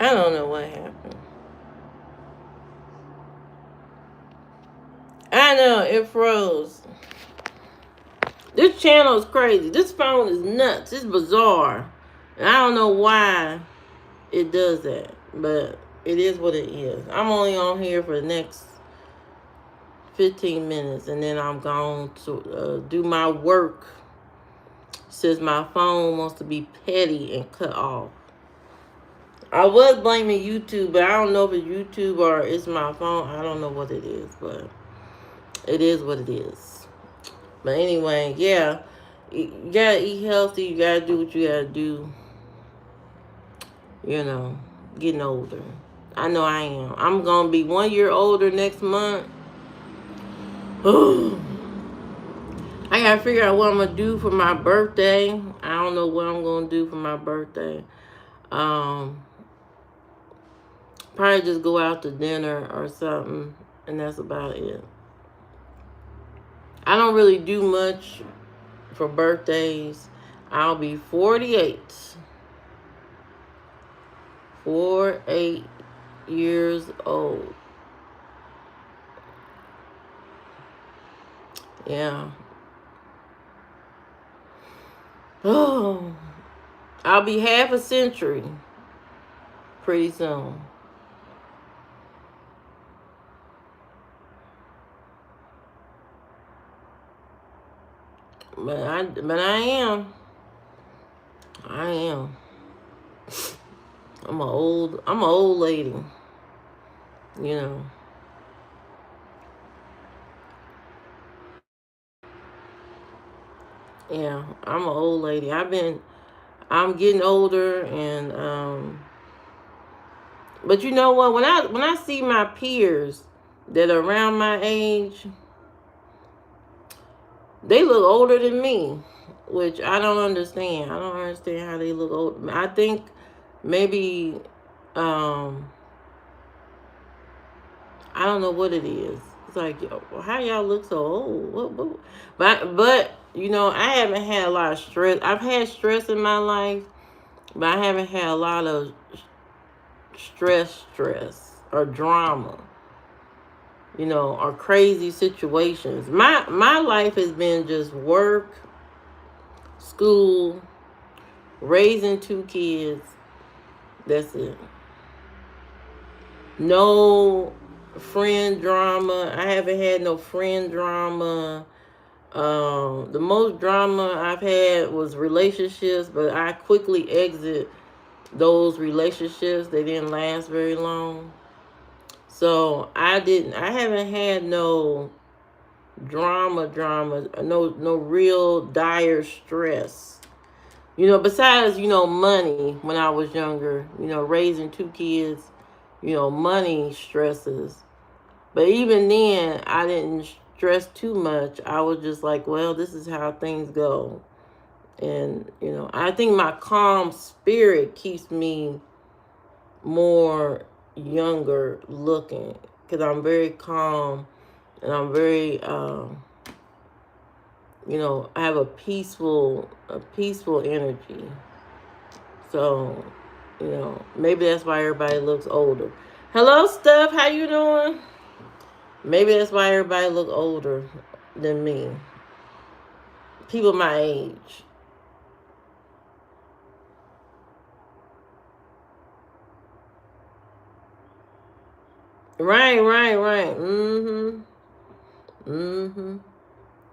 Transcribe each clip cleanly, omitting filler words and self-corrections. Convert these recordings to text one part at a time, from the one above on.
I don't know what happened. I know, it froze. This channel is crazy. This phone is nuts. It's bizarre. And I don't know why it does that. But it is what it is. I'm only on here for the next 15 minutes. And then I'm going to do my work. Since my phone wants to be petty and cut off. I was blaming YouTube, but I don't know if it's YouTube or it's my phone. I don't know what it is, but it is what it is. But anyway, yeah, you gotta eat healthy. You gotta do what you gotta do. You know, getting older. I know I am. I'm gonna be 1 year older next month. I gotta figure out what I'm gonna do for my birthday. I don't know what I'm gonna do for my birthday. Probably just go out to dinner or something, and that's about it. I don't really do much for birthdays. I'll be 48. 48 years old. Yeah. Oh, I'll be half a century pretty soon. But I am. I am. I'm a old lady. You know. Yeah, I'm an old lady. I'm getting older, and but you know what? When I see my peers that are around my age, they look older than me, which I don't understand. I don't understand how they look old. I think maybe I don't know what it is. It's like, yo, how y'all look so old? But you know, I haven't had a lot of stress. I've had stress in my life, but I haven't had a lot of stress or drama, you know, or crazy situations. My life has been just work, school, raising 2 kids. That's it. No friend drama. I haven't had no friend drama. The most drama I've had was relationships, but I quickly exit those relationships. They didn't last very long. So I haven't had no drama, no real dire stress. You know, besides, you know, money when I was younger, you know, raising 2 kids, you know, money stresses. But even then, I didn't stress too much. I was just like, well, this is how things go. And, you know, I think my calm spirit keeps me more younger looking because I'm very calm and I'm very, you know, I have a peaceful energy. So, you know, maybe that's why everybody looks older. Hello, Steph. How you doing? Maybe that's why everybody look older than me. People my age. Right. Mm-hmm.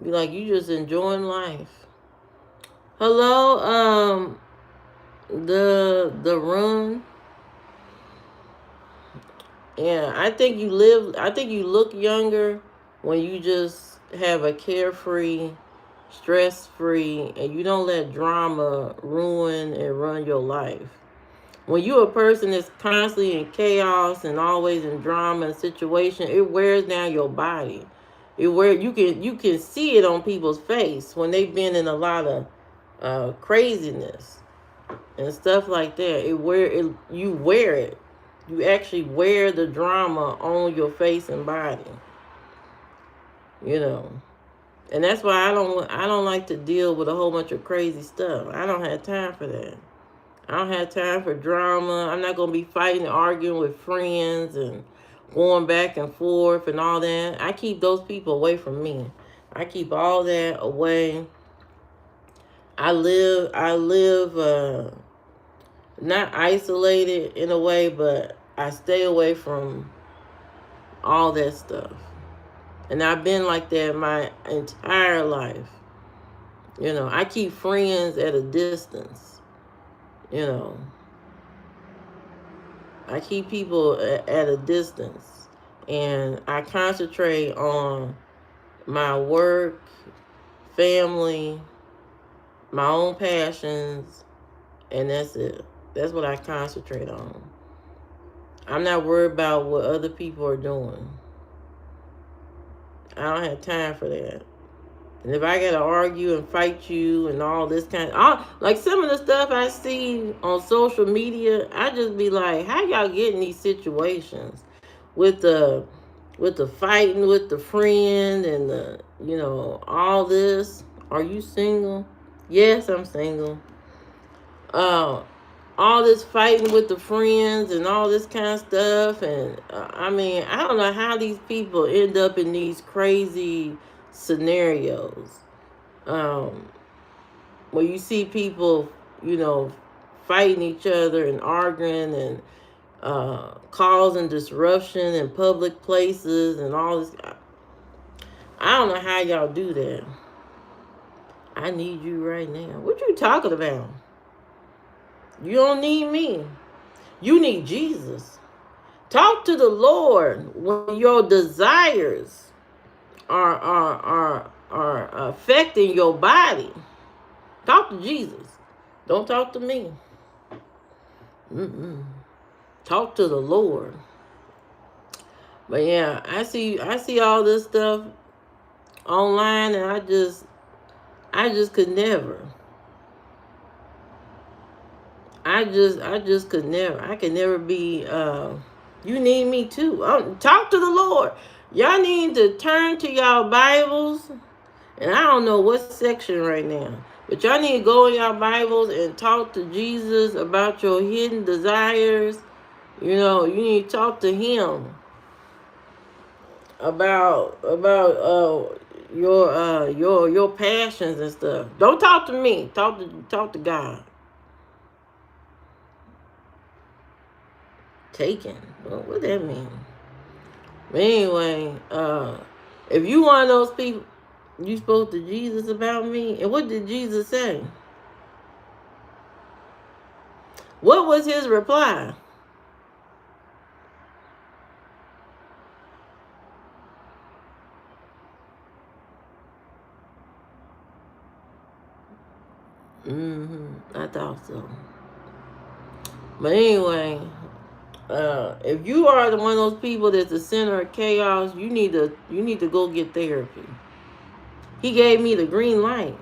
Be like you just enjoying life. Hello, the run. Yeah, I think you look younger when you just have a carefree, stress free, and you don't let drama ruin and run your life. When you're a person that's constantly in chaos and always in drama and situation, it wears down your body. You can see it on people's face when they've been in a lot of craziness and stuff like that. You wear it. You actually wear the drama on your face and body. You know, and that's why I don't like to deal with a whole bunch of crazy stuff. I don't have time for that. I don't have time for drama. I'm not going to be fighting and arguing with friends and going back and forth and all that. I keep those people away from me. I keep all that away. I live not isolated in a way, but I stay away from all that stuff. And I've been like that my entire life. I keep friends at a distance. You know, I keep people at a distance. And I concentrate on my work, family, my own passions, and that's it. That's what I concentrate on. I'm not worried about what other people are doing. I don't have time for that. And if I gotta argue and fight you and all this like some of the stuff I see on social media, I just be like, how y'all get in these situations with the fighting with the friend and all this? Are you single? Yes, I'm single. All this fighting with the friends and all this kind of stuff, and I mean, I don't know how these people end up in these crazy scenarios where you see people, fighting each other and arguing and causing disruption in public places and all this. I don't know how y'all do that. I need you right now. What you talking about? You don't need me. You need Jesus. Talk to the Lord when your desires are affecting your body. Talk to Jesus. Don't talk to me. Talk to the Lord. But yeah, I see all this stuff online, and I just could never. I just could never. I could never be. You need me too. Talk to the Lord. Y'all need to turn to y'all Bibles, and I don't know what section right now, but y'all need to go in y'all Bibles and talk to Jesus about your hidden desires. You need to talk to Him about your passions and stuff. Don't talk to me. Talk to God. Taken. Well, what that mean? But anyway, if you one of those people, you spoke to Jesus about me, and what did Jesus say? What was His reply? I thought so. But anyway, if you are one of those people that's the center of chaos, you need to go get therapy. He gave me the green light.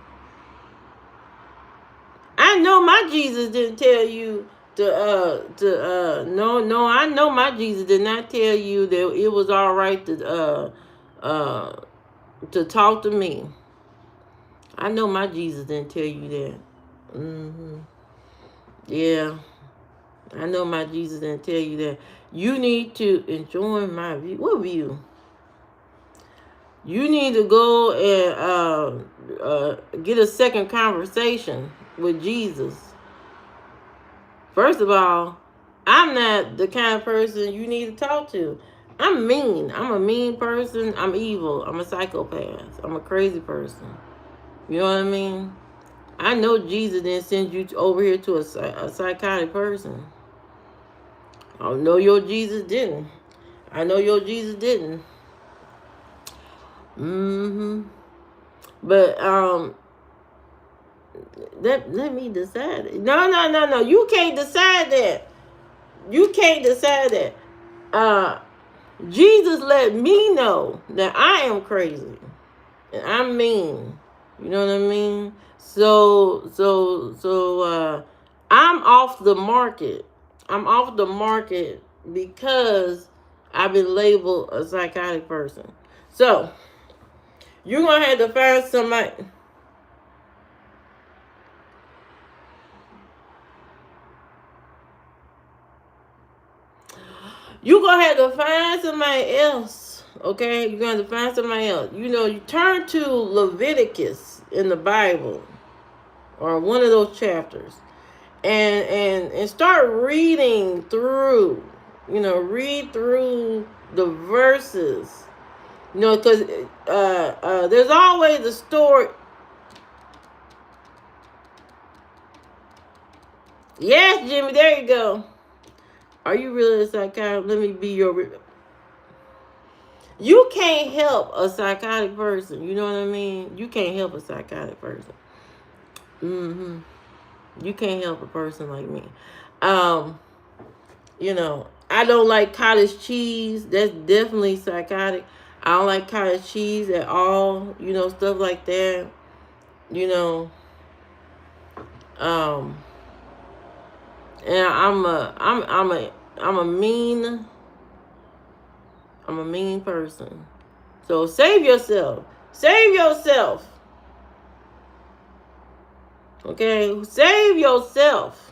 I know my Jesus didn't tell you no, I know my Jesus did not tell you that it was all right to talk to me. I know my Jesus didn't tell you that. Yeah. I know my Jesus didn't tell you that. You need to enjoy my view. What view? You need to go and get a second conversation with Jesus. First of all, I'm not the kind of person you need to talk to. I'm mean. I'm a mean person. I'm evil. I'm a psychopath. I'm a crazy person. You know what I mean? I know Jesus didn't send you over here to a psychotic person. I know your Jesus didn't. I know your Jesus didn't. But let me decide it. No. You can't decide that. You can't decide that. Jesus let me know that I am crazy and I'm mean. You know what I mean? So I'm off the market. I'm off the market because I've been labeled a psychotic person. So you're gonna have to find somebody. You're going to have to find somebody else. Okay? You're going to have to find somebody else. You know, you turn to Leviticus in the Bible, or one of those chapters, and start reading through. You know, read through the verses. You know, because there's always a story. Yes, Jimmy, there you go. Are you really a psychiatrist? Let me be your... You can't help a psychotic person. You know what I mean? You can't help a psychotic person. You can't help a person like me. You know, I don't like cottage cheese. That's definitely psychotic. I don't like cottage cheese at all. You know, stuff like that. You know, and I'm a mean person. So save yourself. Save yourself. Okay? Save yourself.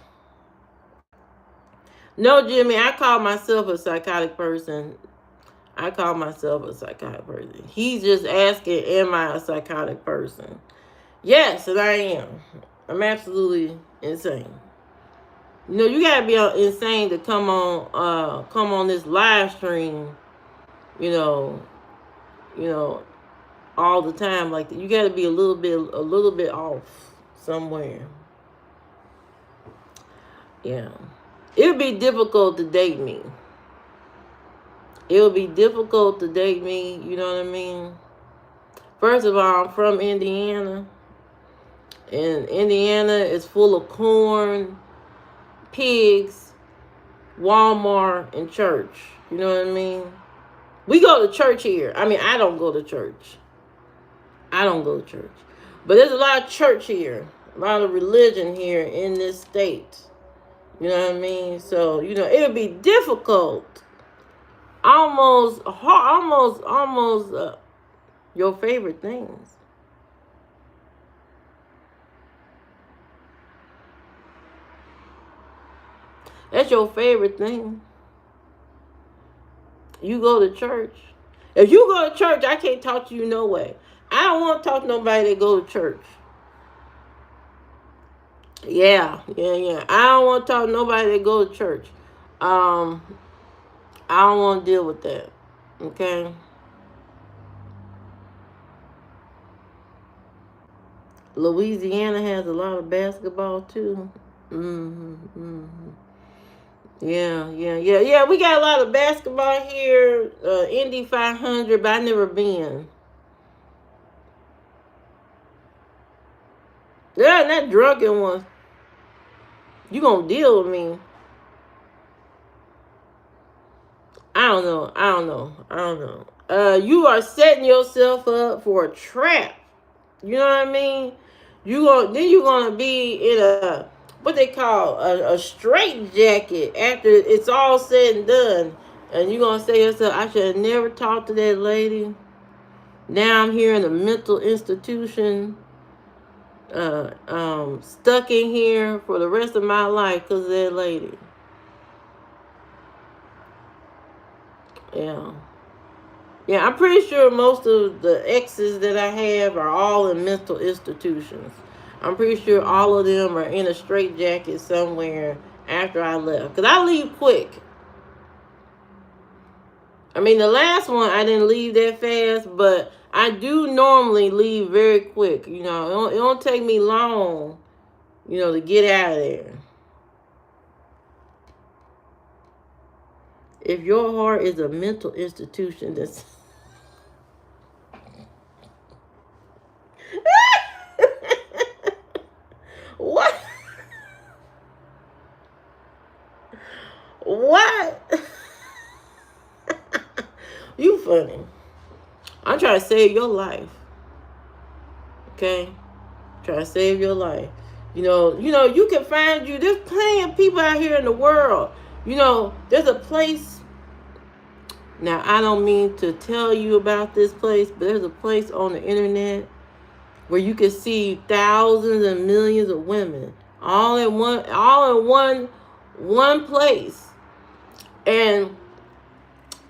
No, Jimmy, I call myself a psychotic person. I call myself a psychotic person. He's just asking, am I a psychotic person? Yes, and I am. I'm absolutely insane. You know, you gotta be insane to come on this live stream, you know, all the time like that. You gotta be a little bit off somewhere. Yeah. It would be difficult to date me. It would be difficult to date me, you know what I mean? First of all, I'm from Indiana. And Indiana is full of corn, pigs, Walmart, and church. You know what I mean? We go to church here. I mean, I don't go to church. I don't go to church. But there's a lot of church here. A lot of religion here in this state. You know what I mean? So, you know, it would be difficult. Almost your favorite things. That's your favorite thing. You go to church. If you go to church, I can't talk to you no way. I don't want to talk to nobody that go to church. Yeah. I don't want to talk to nobody that go to church. I don't want to deal with that. Okay? Louisiana has a lot of basketball too. Yeah. We got a lot of basketball here. Indy 500, but I never been. Yeah, that drunken one. You gonna deal with me? I don't know. You are setting yourself up for a trap. You know what I mean? You're gonna be in a, what they call a straight jacket after it's all said and done, and you're gonna say to yourself, I should have never talked to that lady. Now I'm here in a mental institution, stuck in here for the rest of my life because of that lady. Yeah, I'm pretty sure most of the exes that I have are all in mental institutions. I'm pretty sure all of them are in a straitjacket somewhere after I left. Because I leave quick. I mean, the last one, I didn't leave that fast, but I do normally leave very quick. You know, it don't take me long, you know, to get out of there. If your heart is a mental institution, that's... What? What? You funny. I'm trying to save your life. Okay? Trying to save your life. You know, you can find you. There's plenty of people out here in the world. You know, there's a place. Now, I don't mean to tell you about this place, but there's a place on the internet where you can see thousands and millions of women all in one place. And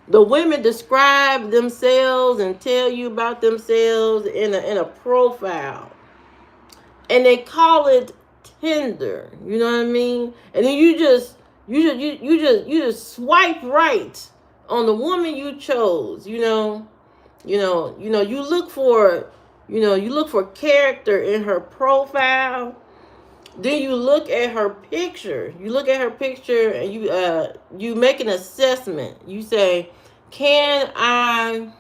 The women describe themselves and tell you about themselves in a profile, and they call it Tinder. You know what I mean? And then you just swipe right on the woman you chose. You look for character in her profile. Then you look at her picture. You look at her picture and you make an assessment. You say, can I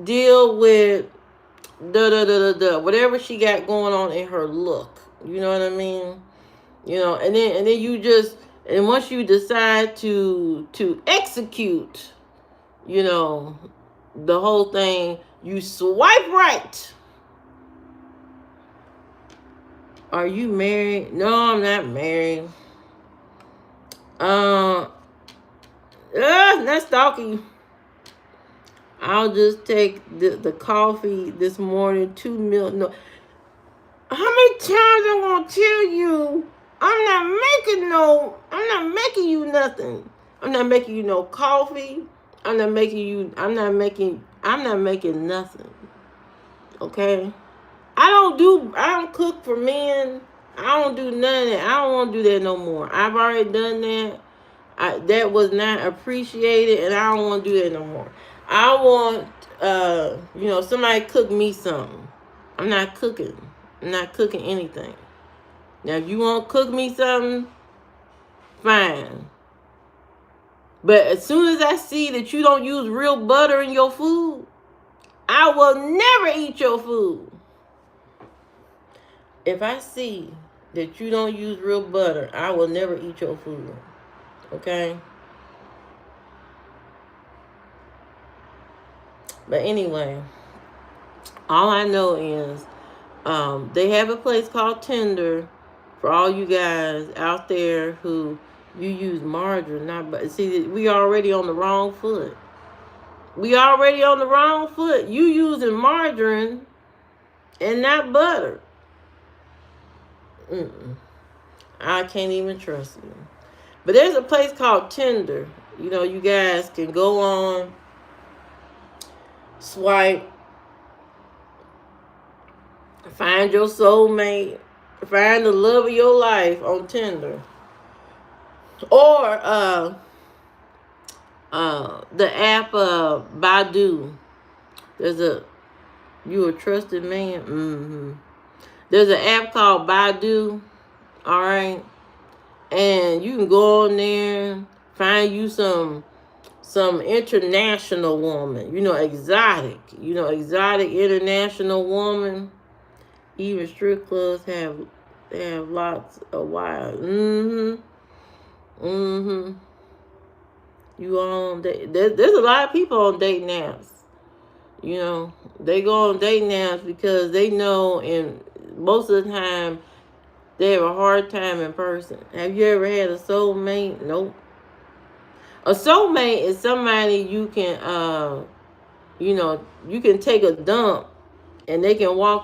deal with whatever she got going on in her look? You know what I mean? And then and once you decide to execute, the whole thing, you swipe right. Are you married? No, I'm not married. Not stalking. I'll just take the coffee this morning, 2 milk. No, how many times I'm gonna tell you? I'm not making you nothing. I'm not making you no coffee. I'm not making nothing. Okay? I don't cook for men. I don't do none of that. I don't want to do that no more. I've already done that. That was not appreciated, and I don't want to do that no more. I want, somebody cook me something. I'm not cooking. I'm not cooking anything. Now, if you want to cook me something, fine. But as soon as I see that you don't use real butter in your food, I will never eat your food. If I see that you don't use real butter, I will never eat your food. Okay? But anyway, all I know is they have a place called Tinder for all you guys out there who you use margarine, not butter. See, we already on the wrong foot. You using margarine and not butter. I can't even trust you. But there's a place called Tinder. You guys can go on, swipe, find your soulmate, find the love of your life on Tinder. Or the app Badu. You a trusted man? Mm-hmm. There's an app called Badu. All right. And you can go on there, find you some international woman, exotic international woman. Even strip clubs have lots of wives. You on there's a lot of people on dating apps. They go on dating apps because they know, and most of the time they have a hard time in person. Have you ever had a soulmate? Nope. A soulmate is somebody you can take a dump and they can walk in